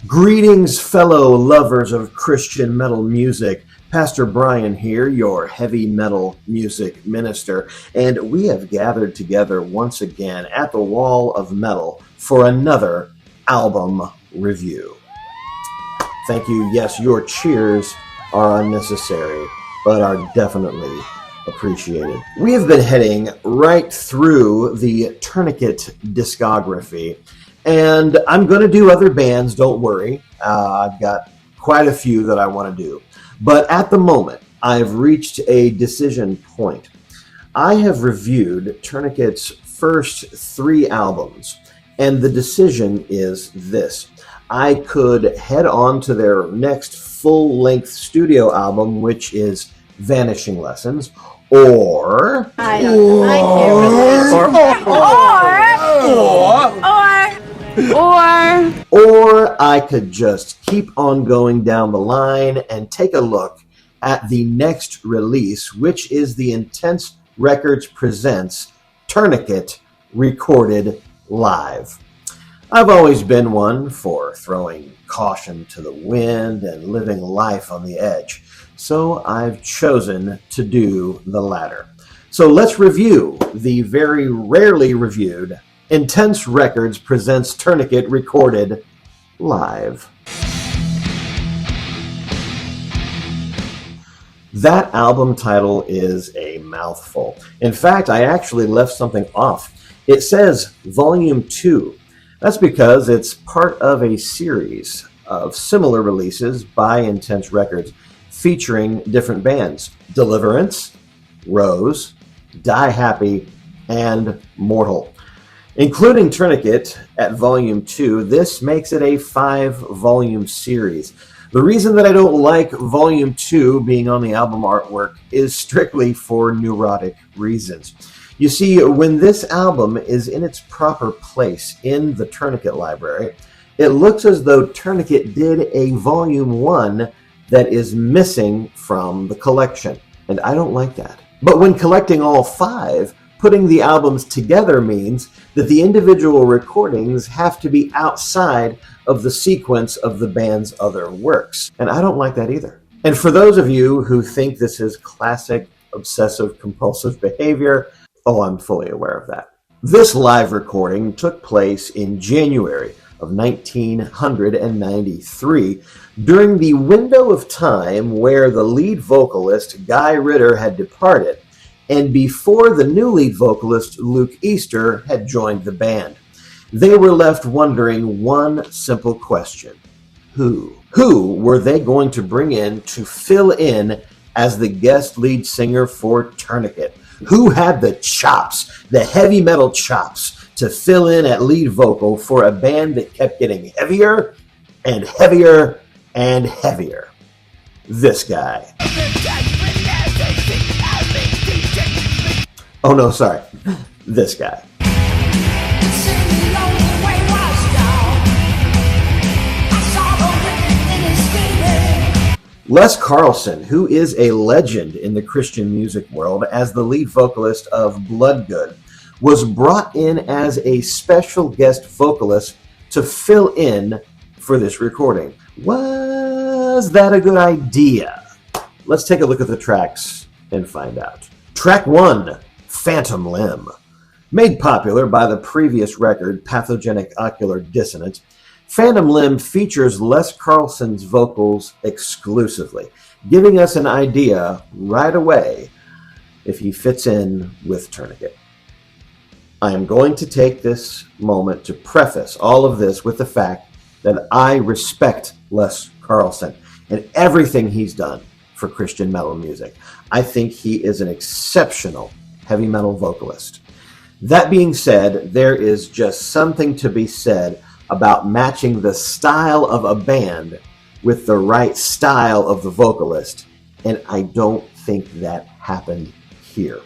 Greetings, fellow lovers of Christian metal music. Pastor Brian here, your heavy metal music minister, and we have gathered together once again at the Wall of Metal for another album review. Thank you. Yes, your cheers are unnecessary, but are definitely appreciated. We have been heading right through the Tourniquet discography, and I'm going to do other bands, don't worry. I've got quite a few that I want to do. But at the moment, I've reached a decision point. I have reviewed Tourniquet's first 3 albums, and the decision is this. I could head on to their next full-length studio album, which is Vanishing Lessons, or I could just keep on going down the line and take a look at the next release, which is the Intense Records Presents Tourniquet Recorded Live. I've always been one for throwing caution to the wind and living life on the edge, so I've chosen to do the latter. So let's review the very rarely reviewed Intense Records Presents Tourniquet Recorded Live. That album title is a mouthful. In fact, I actually left something off. It says Volume 2. That's because it's part of a series of similar releases by Intense Records featuring different bands: Deliverance, Rose, Die Happy, and Mortal. Including Tourniquet at Volume 2, this makes it a 5-volume series. The reason that I don't like Volume 2 being on the album artwork is strictly for neurotic reasons. You see, when this album is in its proper place in the Tourniquet library, it looks as though Tourniquet did a Volume 1 that is missing from the collection, and I don't like that. But when collecting all 5, putting the albums together means that the individual recordings have to be outside of the sequence of the band's other works. And I don't like that either. And for those of you who think this is classic obsessive-compulsive behavior, I'm fully aware of that. This live recording took place in January of 1993 during the window of time where the lead vocalist, Guy Ritter, had departed, and before the new lead vocalist, Luke Easter, had joined the band. They were left wondering one simple question. Who? Who were they going to bring in to fill in as the guest lead singer for Tourniquet? Who had the chops, the heavy metal chops, to fill in at lead vocal for a band that kept getting heavier and heavier and heavier? This guy. Oh no, sorry. This guy. Les Carlson, who is a legend in the Christian music world as the lead vocalist of Bloodgood, was brought in as a special guest vocalist to fill in for this recording. Was that a good idea? Let's take a look at the tracks and find out. Track 1. Phantom Limb. Made popular by the previous record, Pathogenic Ocular Dissonance, Phantom Limb features Les Carlson's vocals exclusively, giving us an idea right away if he fits in with Tourniquet. I am going to take this moment to preface all of this with the fact that I respect Les Carlson and everything he's done for Christian metal music. I think he is an exceptional heavy metal vocalist. That being said, there is just something to be said about matching the style of a band with the right style of the vocalist, and I don't think that happened here.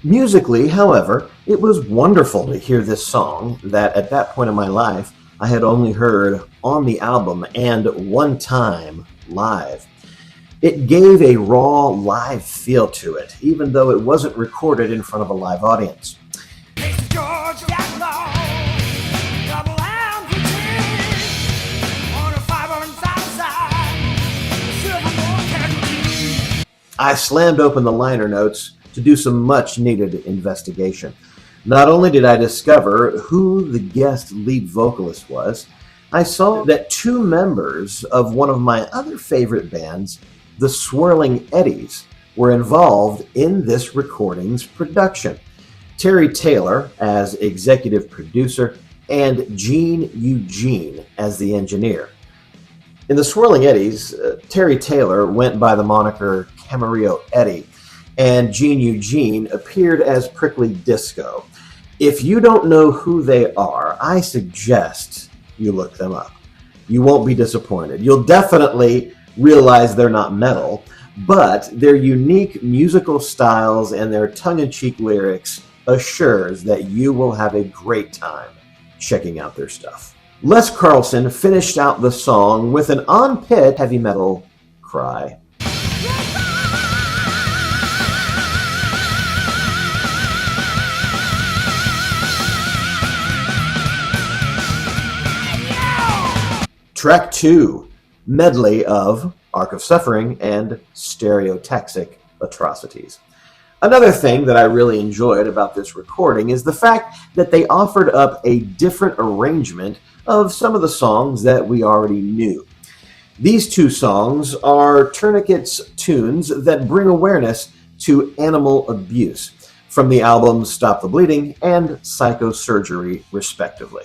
Musically, however, it was wonderful to hear this song that at that point in my life I had only heard on the album and one time live. It gave a raw live feel to it, even though it wasn't recorded in front of a live audience. I slammed open the liner notes to do some much-needed investigation. Not only did I discover who the guest lead vocalist was, I saw that two members of one of my other favorite bands, the Swirling Eddies, were involved in this recording's production. Terry Taylor as executive producer and Gene Eugene as the engineer. In the Swirling Eddies, Terry Taylor went by the moniker Camarillo Eddie, and Gene Eugene appeared as Prickly Disco. If you don't know who they are, I suggest you look them up. You won't be disappointed. You'll definitely realize they're not metal, but their unique musical styles and their tongue-in-cheek lyrics assures that you will have a great time checking out their stuff. Les Carlson finished out the song with an on-pitch heavy metal cry. Track 2, medley of Arc of Suffering and Stereotaxic Atrocities. Another thing that I really enjoyed about this recording is the fact that they offered up a different arrangement of some of the songs that we already knew. These two songs are Tourniquet's tunes that bring awareness to animal abuse from the albums Stop the Bleeding and Psychosurgery, respectively.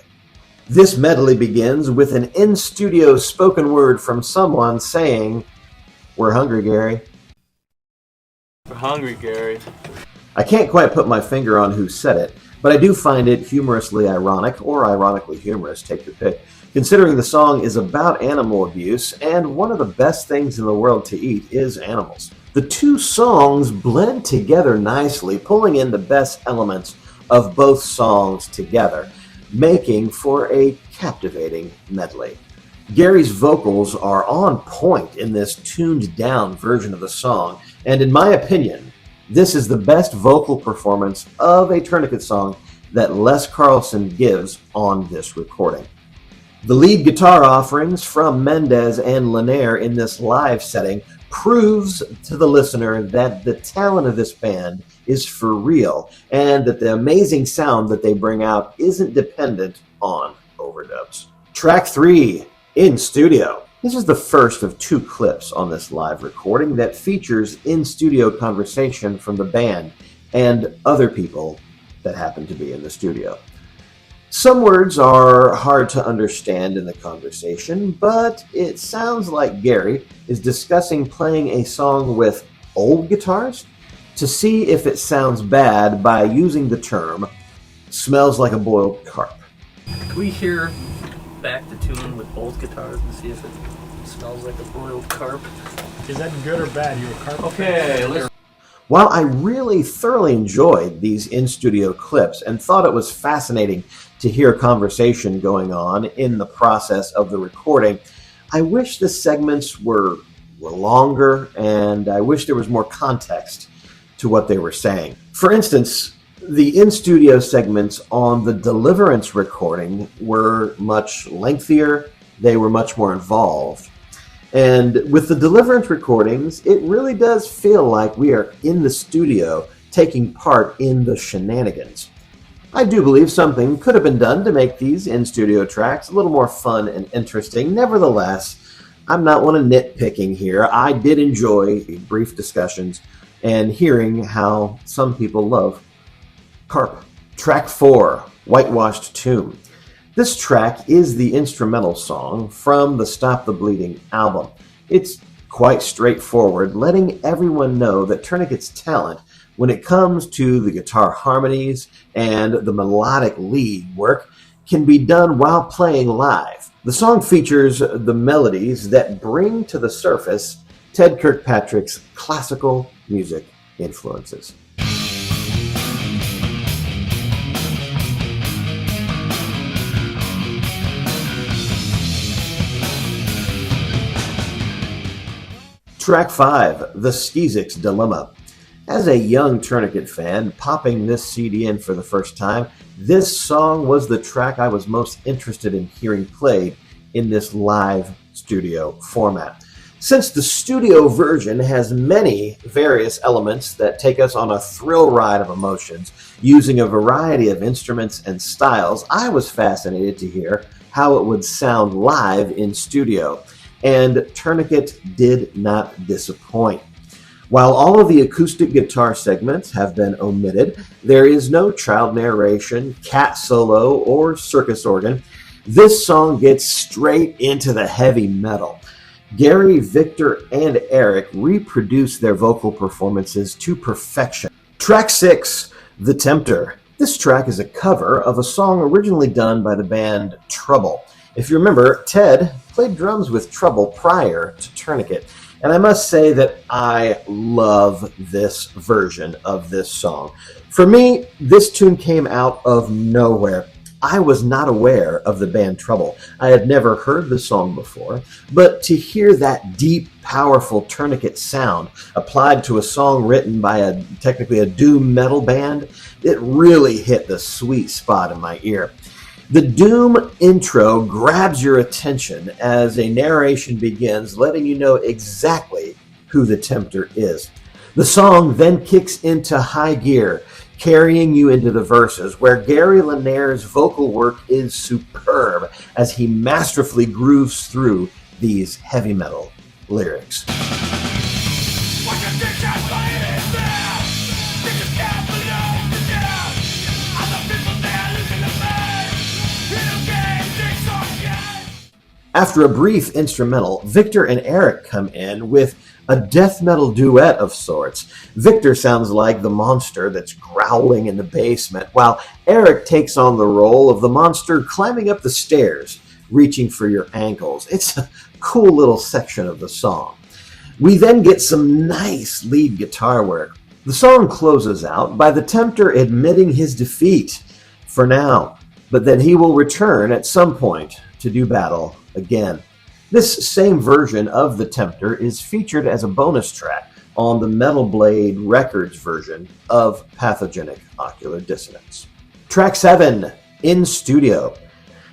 This medley begins with an in-studio spoken word from someone saying, "We're hungry, Gary." We're hungry, Gary. I can't quite put my finger on who said it, but I do find it humorously ironic, or ironically humorous, take your pick, considering the song is about animal abuse, and one of the best things in the world to eat is animals. The two songs blend together nicely, pulling in the best elements of both songs together, making for a captivating medley. Gary's vocals are on point in this tuned-down version of the song, and in my opinion, this is the best vocal performance of a Tourniquet song that Les Carlson gives on this recording. The lead guitar offerings from Mendez and Lanier in this live setting proves to the listener that the talent of this band is for real, and that the amazing sound that they bring out isn't dependent on overdubs. Track 3, In Studio. This is the first of two clips on this live recording that features in-studio conversation from the band and other people that happen to be in the studio. Some words are hard to understand in the conversation, but it sounds like Gary is discussing playing a song with old guitars to see if it sounds bad by using the term "smells like a boiled carp." Can we hear back the tune with old guitars and see if it smells like a boiled carp? Is that good or bad? You're a carp Okay, fan? let's... While I really thoroughly enjoyed these in-studio clips and thought it was fascinating to hear conversation going on in the process of the recording, I wish the segments were longer, and I wish there was more context to what they were saying. For instance, the in-studio segments on the Deliverance recording were much lengthier, they were much more involved. And with the Deliverance recordings, it really does feel like we are in the studio taking part in the shenanigans. I do believe something could have been done to make these in-studio tracks a little more fun and interesting. Nevertheless, I'm not one of nitpicking here. I did enjoy brief discussions and hearing how some people love carp. Track 4, Whitewashed Tomb. This track is the instrumental song from the Stop the Bleeding album. It's quite straightforward, letting everyone know that Tourniquet's talent when it comes to the guitar harmonies and the melodic lead work can be done while playing live. The song features the melodies that bring to the surface Ted Kirkpatrick's classical music influences. Track 5, The Skeezik's Dilemma. As a young Tourniquet fan, popping this CD in for the first time, this song was the track I was most interested in hearing played in this live studio format. Since the studio version has many various elements that take us on a thrill ride of emotions using a variety of instruments and styles, I was fascinated to hear how it would sound live in studio, and Tourniquet did not disappoint. While all of the acoustic guitar segments have been omitted, there is no child narration, cat solo, or circus organ. This song gets straight into the heavy metal. Gary, Victor, and Eric reproduce their vocal performances to perfection. Track 6, The Tempter. This track is a cover of a song originally done by the band Trouble. If you remember, Ted played drums with Trouble prior to Tourniquet, and I must say that I love this version of this song. For me, this tune came out of nowhere. I was not aware of the band Trouble. I had never heard the song before, but to hear that deep, powerful Tourniquet sound applied to a song written by technically a doom metal band, it really hit the sweet spot in my ear. The doom intro grabs your attention as a narration begins, letting you know exactly who the tempter is. The song then kicks into high gear, carrying you into the verses, where Gary Lanaire's vocal work is superb as he masterfully grooves through these heavy metal lyrics. After a brief instrumental, Victor and Eric come in with a death metal duet of sorts. Victor sounds like the monster that's growling in the basement, while Eric takes on the role of the monster climbing up the stairs, reaching for your ankles. It's a cool little section of the song. We then get some nice lead guitar work. The song closes out by the tempter admitting his defeat for now, but that he will return at some point to do battle again. This same version of The Tempter is featured as a bonus track on the Metal Blade Records version of Pathogenic Ocular Dissonance. Track 7, In Studio.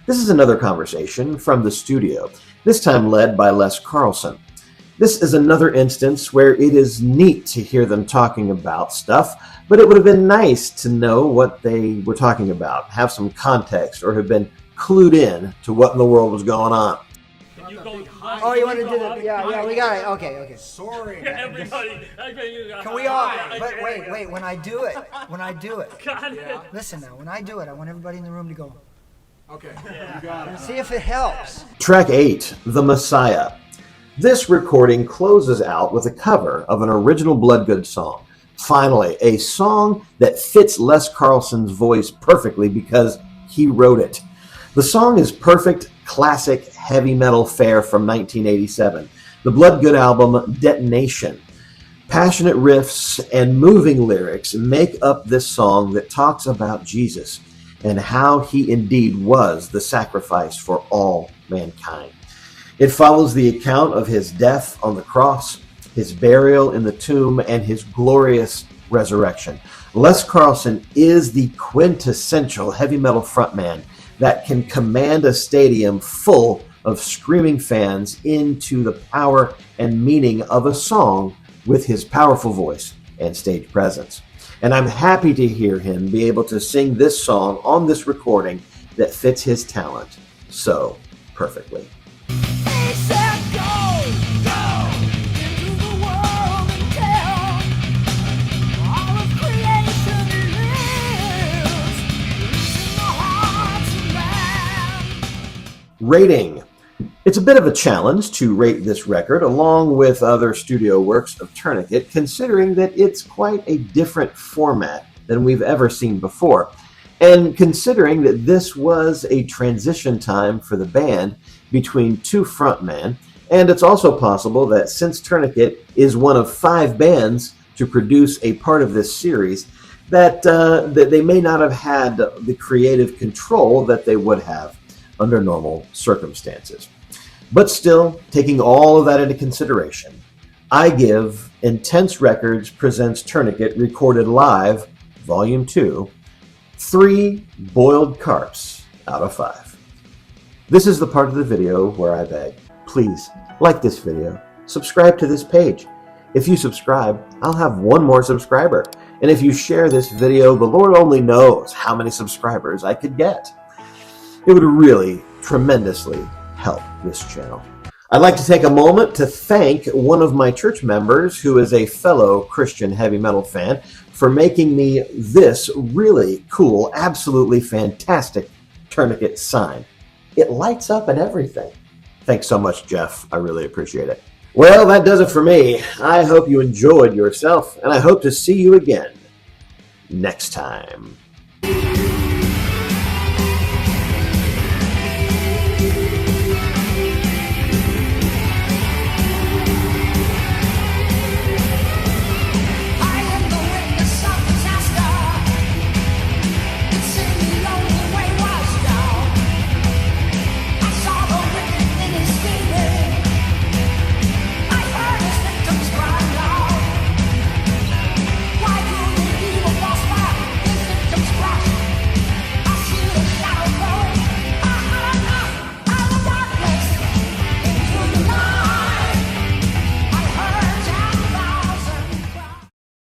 This is another conversation from the studio, this time led by Les Carlson. This is another instance where it is neat to hear them talking about stuff, but it would have been nice to know what they were talking about, have some context, or have been clued in to what in the world was going on. Oh, you want to do that? Yeah, we got it. Okay. Sorry. Everybody, Can we all? But wait. When I do it, yeah. listen now. When I do it, I want everybody in the room to go. Okay, you got it. See if it helps. Track 8, The Messiah. This recording closes out with a cover of an original Bloodgood song. Finally, a song that fits Les Carlson's voice perfectly because he wrote it. The song is perfect, classic heavy metal fare from 1987, the Bloodgood album Detonation. Passionate riffs and moving lyrics make up this song that talks about Jesus and how he indeed was the sacrifice for all mankind. It follows the account of his death on the cross, his burial in the tomb, and his glorious resurrection. Les Carlson is the quintessential heavy metal frontman that can command a stadium full of screaming fans into the power and meaning of a song with his powerful voice and stage presence. And I'm happy to hear him be able to sing this song on this recording that fits his talent so perfectly. He said, go into the world and tell all of creation lives in the hearts of man. Rating. It's a bit of a challenge to rate this record along with other studio works of Tourniquet, considering that it's quite a different format than we've ever seen before. And considering that this was a transition time for the band between two frontmen, and it's also possible that since Tourniquet is one of 5 bands to produce a part of this series, that they may not have had the creative control that they would have under normal circumstances. But still, taking all of that into consideration, I give Intense Records Presents Tourniquet Recorded Live, Volume 2, 3 boiled carps out of 5. This is the part of the video where I beg, please like this video, subscribe to this page. If you subscribe, I'll have one more subscriber. And if you share this video, the Lord only knows how many subscribers I could get. It would really tremendously help this channel. I'd like to take a moment to thank one of my church members who is a fellow Christian heavy metal fan for making me this really cool, absolutely fantastic Tourniquet sign. It lights up and everything. Thanks so much, Jeff. I really appreciate it. Well, that does it for me. I hope you enjoyed yourself, and I hope to see you again next time.